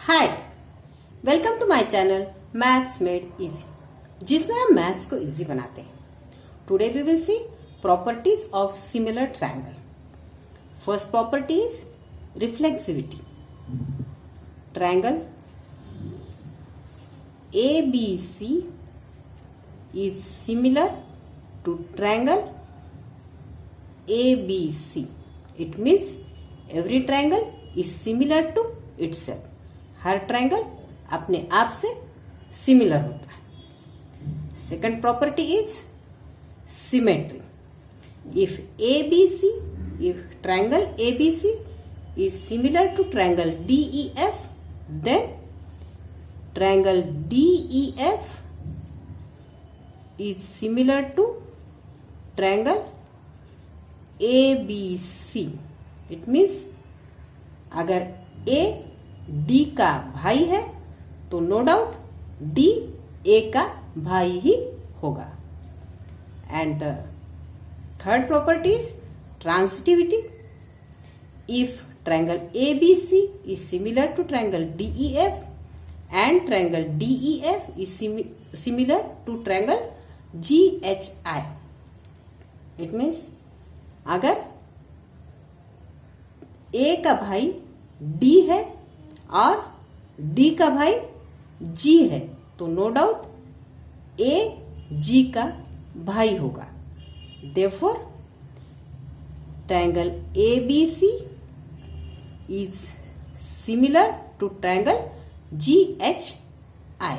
Hi, welcome to my channel maths made easy, जिसमें हम maths को इजी बनाते हैं। Today we will see properties of similar triangle. First property is reflexivity. Triangle ABC is similar to triangle ABC. It means every triangle is similar to itself. Her triangle अपने आप से similar होता है। Second property is symmetry. If triangle ABC is similar to triangle DEF, then triangle DEF is similar to triangle ABC. It means अगर A D का भाई है तो नो डाउट D A का भाई ही होगा। And the third property is transitivity. If triangle ABC is similar to triangle DEF and triangle DEF is similar to triangle GHI. It means अगर A का भाई D है और D का भाई G है तो नो डाउट A G का भाई होगा। Therefore, triangle ABC is similar to triangle GHI.